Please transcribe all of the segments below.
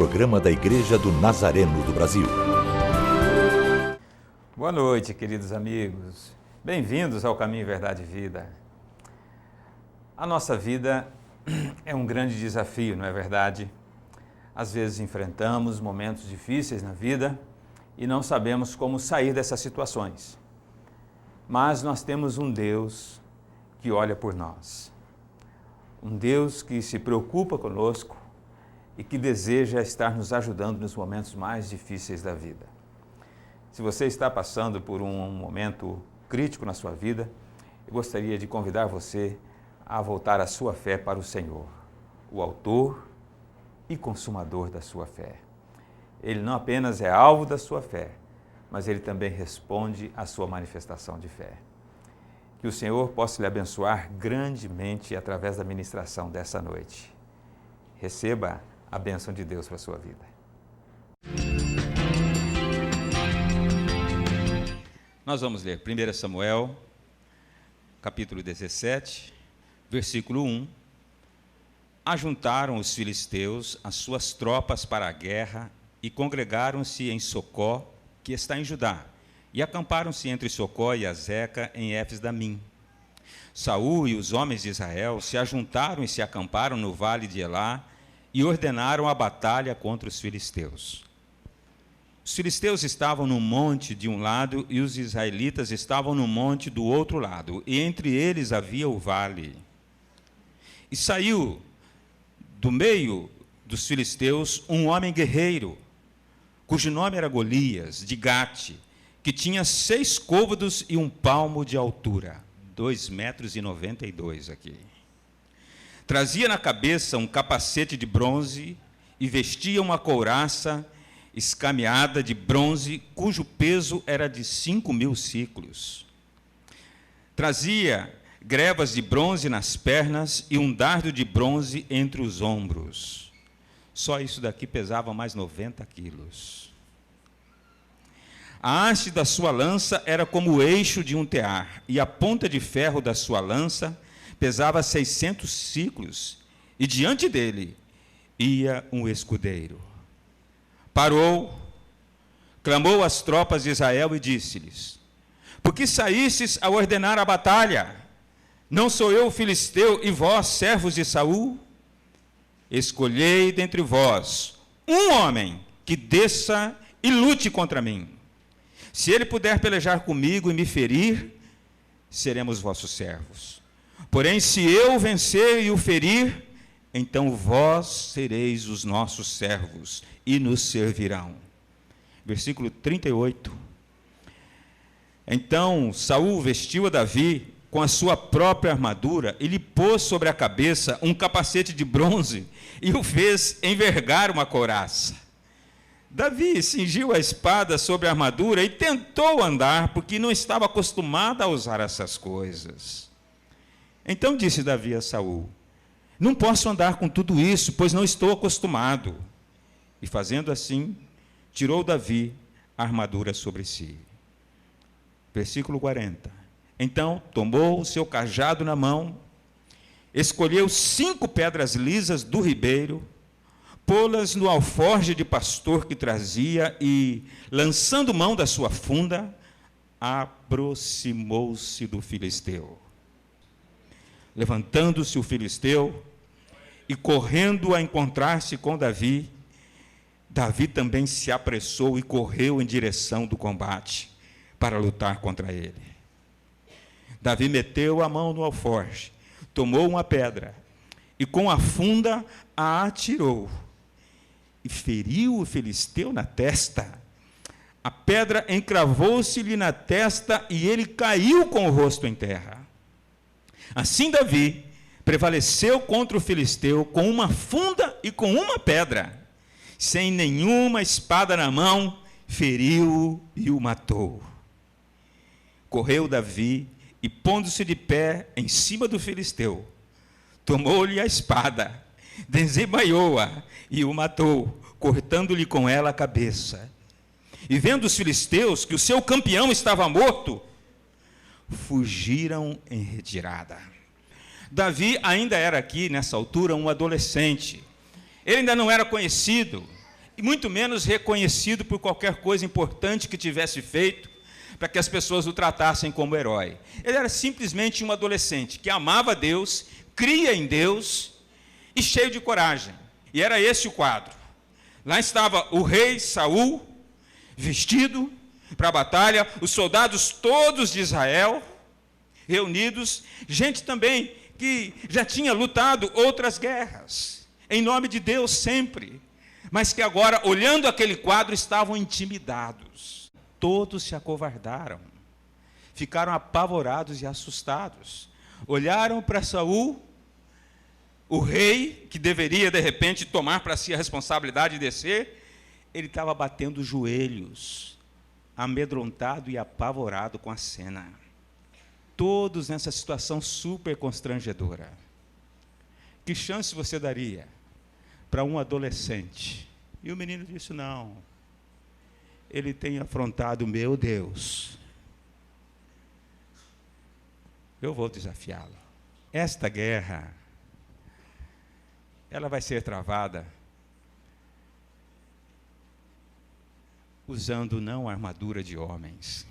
programa da Igreja do Nazareno do Brasil. Boa noite, queridos amigos. Bem-vindos ao Caminho, Verdade e Vida. A nossa vida é um grande desafio, não é verdade? Às vezes enfrentamos momentos difíceis na vida e não sabemos como sair dessas situações. Mas nós temos um Deus que olha por nós. Um Deus que se preocupa conosco e que deseja estar nos ajudando nos momentos mais difíceis da vida. Se você está passando por um momento crítico na sua vida, eu gostaria de convidar você a voltar a sua fé para o Senhor, o autor e consumador da sua fé. Ele não apenas é alvo da sua fé, mas ele também responde à sua manifestação de fé. Que o Senhor possa lhe abençoar grandemente através da ministração dessa noite. Receba a bênção de Deus para a sua vida. Nós vamos ler 1 Samuel, capítulo 17, versículo 1. Ajuntaram os filisteus as suas tropas para a guerra e congregaram-se em Socó, que está em Judá, e acamparam-se entre Socó e Azeca em Éfes-Damim. Saul e os homens de Israel se ajuntaram e se acamparam no vale de Elá e ordenaram a batalha contra os filisteus. Os filisteus estavam no monte de um lado e os israelitas estavam no monte do outro lado, e entre eles havia o vale. E saiu do meio dos filisteus um homem guerreiro, cujo nome era Golias, de Gate, que tinha 6 côvados e 1 palmo de altura, 2,92 metros aqui. Trazia na cabeça um capacete de bronze e vestia uma couraça escameada de bronze, cujo peso era de 5.000 siclos. Trazia grebas de bronze nas pernas e um dardo de bronze entre os ombros. Só isso daqui pesava mais 90 quilos. A haste da sua lança era como o eixo de um tear, e a ponta de ferro da sua lança pesava 600 siclos, e diante dele ia um escudeiro. Parou, clamou às tropas de Israel e disse-lhes: por que saístes a ordenar a batalha? Não sou eu filisteu e vós, servos de Saul? Escolhei dentre vós um homem que desça e lute contra mim. Se ele puder pelejar comigo e me ferir, seremos vossos servos. Porém, se eu vencer e o ferir, então vós sereis os nossos servos e nos servirão. Versículo 38. Então Saul vestiu a Davi com a sua própria armadura e lhe pôs sobre a cabeça um capacete de bronze e o fez envergar uma couraça. Davi cingiu a espada sobre a armadura e tentou andar, porque não estava acostumado a usar essas coisas. Então disse Davi a Saul: não posso andar com tudo isso, pois não estou acostumado. E fazendo assim, tirou Davi a armadura sobre si. Versículo 40. Então tomou o seu cajado na mão, escolheu 5 pedras lisas do ribeiro, pô-las no alforje de pastor que trazia e, lançando mão da sua funda, aproximou-se do filisteu. Levantando-se o filisteu e correndo a encontrar-se com Davi, Davi também se apressou e correu em direção do combate para lutar contra ele. Davi meteu a mão no alforje, tomou uma pedra e com a funda a atirou e feriu o filisteu na testa. A pedra encravou-se-lhe na testa e ele caiu com o rosto em terra. Assim Davi prevaleceu contra o filisteu com uma funda e com uma pedra. Sem nenhuma espada na mão, feriu-o e o matou. Correu Davi e, pondo-se de pé em cima do filisteu, tomou-lhe a espada, desembainhou-a e o matou, cortando-lhe com ela a cabeça. E vendo os filisteus que o seu campeão estava morto, fugiram em retirada. Davi ainda era aqui, nessa altura, um adolescente. Ele ainda não era conhecido, e muito menos reconhecido por qualquer coisa importante que tivesse feito, para que as pessoas o tratassem como herói. Ele era simplesmente um adolescente que amava Deus, cria em Deus e cheio de coragem. E era esse o quadro. Lá estava o rei Saul, vestido para a batalha, os soldados todos de Israel reunidos, gente também que já tinha lutado outras guerras, em nome de Deus sempre, mas que agora, olhando aquele quadro, estavam intimidados. Todos se acovardaram, ficaram apavorados e assustados. Olharam para Saul, o rei, que deveria, de repente, tomar para si a responsabilidade de descer, ele estava batendo os joelhos, amedrontado e apavorado com a cena. Todos nessa situação super constrangedora. Que chance você daria para um adolescente? E o menino disse, não, ele tem afrontado meu Deus. Eu vou desafiá-lo. Esta guerra, ela vai ser travada usando não a armadura de homens,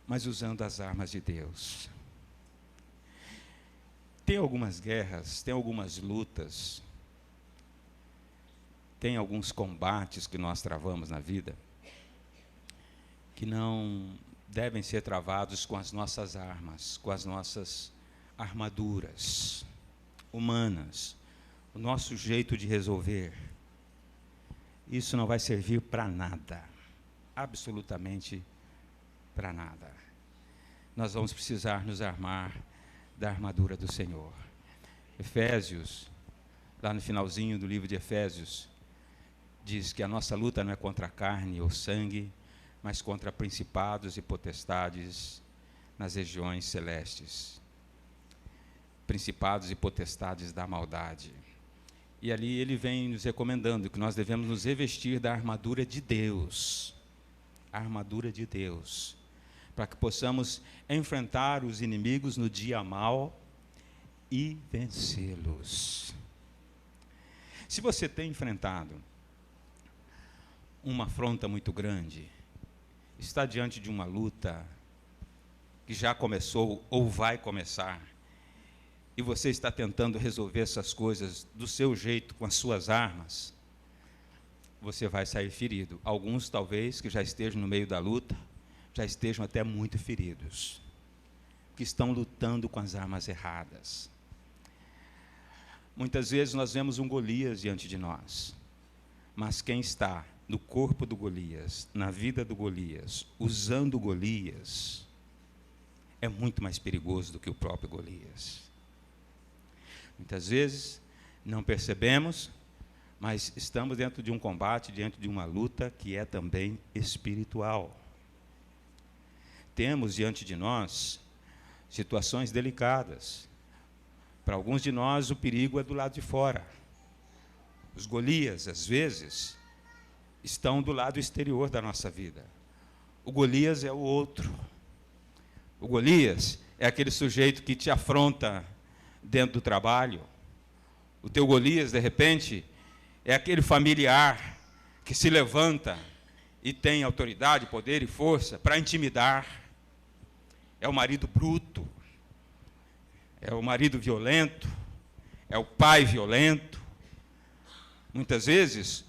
mas usando as armas de Deus. Tem algumas guerras, tem algumas lutas, tem alguns combates que nós travamos na vida que não devem ser travados com as nossas armas, com as nossas armaduras humanas, o nosso jeito de resolver. Isso não vai servir para nada, absolutamente para nada. Nós vamos precisar nos armar da armadura do Senhor. Efésios, lá no finalzinho do livro de Efésios, diz que a nossa luta não é contra a carne ou sangue, mas contra principados e potestades nas regiões celestes. Principados e potestades da maldade. E ali ele vem nos recomendando que nós devemos nos revestir da armadura de Deus. A armadura de Deus. Para que possamos enfrentar os inimigos no dia mau e vencê-los. Se você tem enfrentado uma afronta muito grande, está diante de uma luta que já começou ou vai começar, e você está tentando resolver essas coisas do seu jeito, com as suas armas, você vai sair ferido. Alguns, talvez, que já estejam no meio da luta, já estejam até muito feridos, que estão lutando com as armas erradas. Muitas vezes nós vemos um Golias diante de nós, mas quem está no corpo do Golias, na vida do Golias, usando o Golias, é muito mais perigoso do que o próprio Golias. Muitas vezes não percebemos, mas estamos dentro de um combate, diante de uma luta que é também espiritual. Temos diante de nós situações delicadas. Para alguns de nós, o perigo é do lado de fora. Os Golias, às vezes, estão do lado exterior da nossa vida. O Golias é o outro. O Golias é aquele sujeito que te afronta dentro do trabalho. O teu Golias, de repente, é aquele familiar que se levanta e tem autoridade, poder e força para intimidar. É o marido bruto, é o marido violento, é o pai violento. Muitas vezes,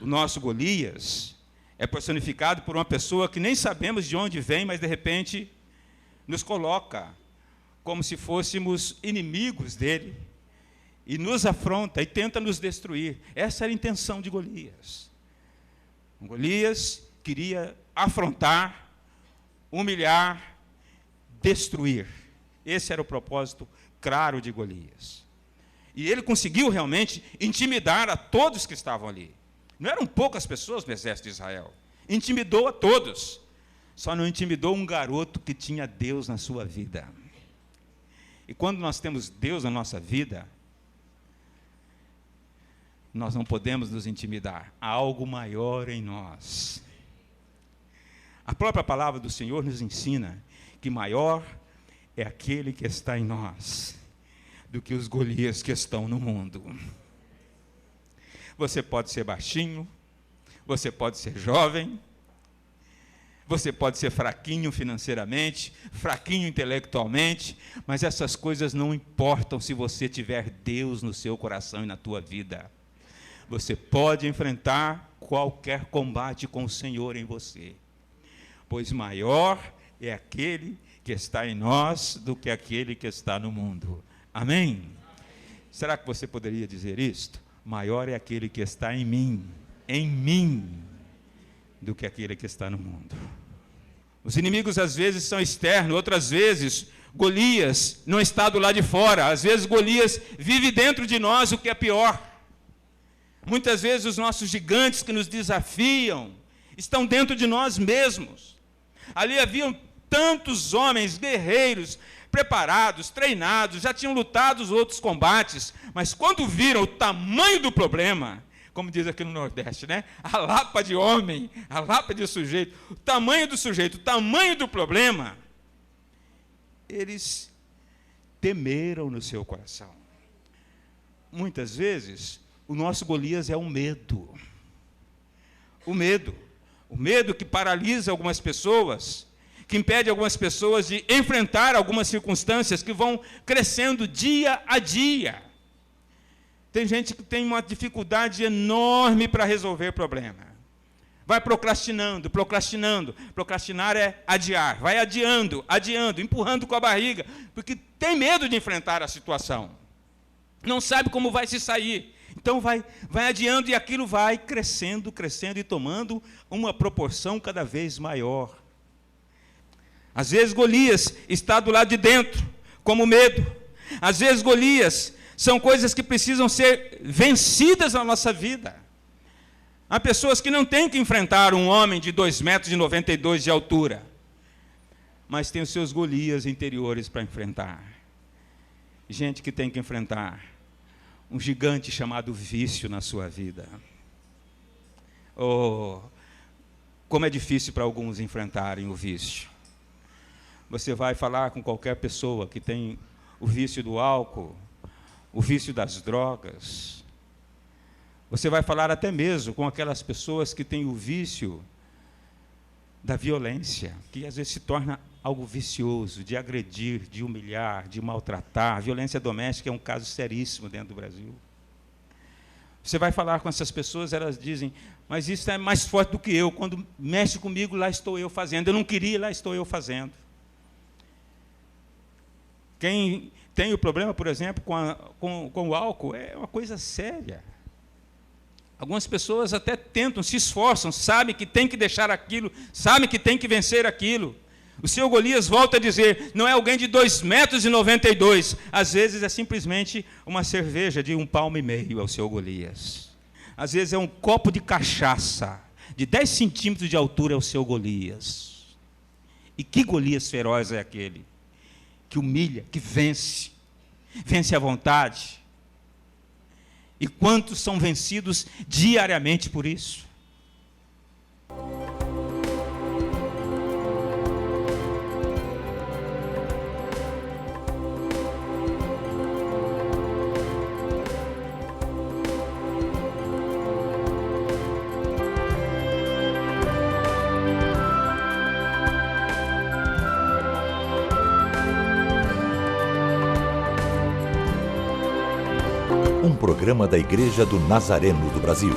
o nosso Golias é personificado por uma pessoa que nem sabemos de onde vem, mas, de repente, nos coloca como se fôssemos inimigos dele, e nos afronta e tenta nos destruir. Essa era a intenção de Golias. Golias queria afrontar, humilhar, destruir. Esse era o propósito claro de Golias. E ele conseguiu realmente intimidar a todos que estavam ali. Não eram poucas pessoas no exército de Israel. Intimidou a todos. Só não intimidou um garoto que tinha Deus na sua vida. E quando nós temos Deus na nossa vida, nós não podemos nos intimidar. Há algo maior em nós. A própria palavra do Senhor nos ensina que maior é aquele que está em nós do que os Golias que estão no mundo. Você pode ser baixinho, você pode ser jovem, você pode ser fraquinho financeiramente, fraquinho intelectualmente, mas essas coisas não importam se você tiver Deus no seu coração e na tua vida. Você pode enfrentar qualquer combate com o Senhor em você, pois maior é aquele que está em nós do que aquele que está no mundo. Amém? Será que você poderia dizer isto? Maior é aquele que está em mim, do que aquele que está no mundo. Os inimigos às vezes são externos, outras vezes Golias não está do lado de fora, às vezes Golias vive dentro de nós, o que é pior. Muitas vezes os nossos gigantes que nos desafiam estão dentro de nós mesmos. Ali haviam tantos homens guerreiros, preparados, treinados, já tinham lutado os outros combates, mas quando viram o tamanho do problema, como diz aqui no Nordeste, né? A lapa de homem, a lapa de sujeito, o tamanho do sujeito, o tamanho do problema, eles temeram no seu coração. Muitas vezes, o nosso Golias é o medo. O medo que paralisa algumas pessoas, que impede algumas pessoas de enfrentar algumas circunstâncias que vão crescendo dia a dia. Tem gente que tem uma dificuldade enorme para resolver problema. Vai procrastinando. Procrastinar é adiar. Vai adiando, empurrando com a barriga, porque tem medo de enfrentar a situação. Não sabe como vai se sair. Então vai adiando e aquilo vai crescendo e tomando uma proporção cada vez maior. Às vezes Golias está do lado de dentro, como medo. Às vezes Golias são coisas que precisam ser vencidas na nossa vida. Há pessoas que não têm que enfrentar um homem de 2,92 metros de altura, mas tem os seus Golias interiores para enfrentar. Gente que tem que enfrentar um gigante chamado vício na sua vida. Oh, como é difícil para alguns enfrentarem o vício. Você vai falar com qualquer pessoa que tem o vício do álcool, o vício das drogas. Você vai falar até mesmo com aquelas pessoas que têm o vício da violência, que às vezes se torna algo vicioso, de agredir, de humilhar, de maltratar. A violência doméstica é um caso seríssimo dentro do Brasil. Você vai falar com essas pessoas, elas dizem, mas isso é mais forte do que eu. Quando mexe comigo, lá estou eu fazendo. Eu não queria, lá estou eu fazendo. Quem tem o problema, por exemplo, com o álcool, é uma coisa séria. Algumas pessoas até tentam, se esforçam, sabem que tem que deixar aquilo, sabem que tem que vencer aquilo. O seu Golias volta a dizer, não é alguém de 2,92 metros, às vezes é simplesmente uma cerveja de 1,5 palmo é o seu Golias. Às vezes é um copo de cachaça, de 10 centímetros de altura é o seu Golias. E que Golias feroz é aquele? Que humilha, que vence à vontade. E quantos são vencidos diariamente por isso? Um programa da Igreja do Nazareno do Brasil.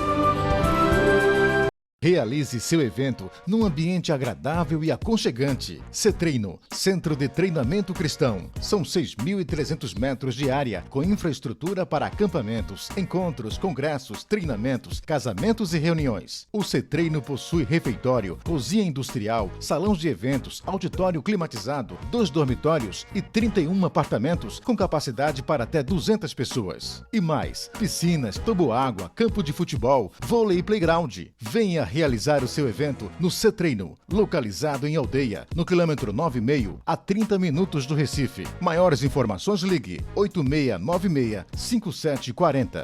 Realize seu evento num ambiente agradável e aconchegante. CETreino, Centro de Treinamento Cristão. São 6.300 metros de área, com infraestrutura para acampamentos, encontros, congressos, treinamentos, casamentos e reuniões. O CETreino possui refeitório, cozinha industrial, salão de eventos, auditório climatizado, 2 dormitórios e 31 apartamentos com capacidade para até 200 pessoas. E mais, piscinas, toboágua, campo de futebol, vôlei e playground. Venha realizar o seu evento no CETreino, localizado em Aldeia, no quilômetro 9,5, a 30 minutos do Recife. Maiores informações, ligue 8696-5740.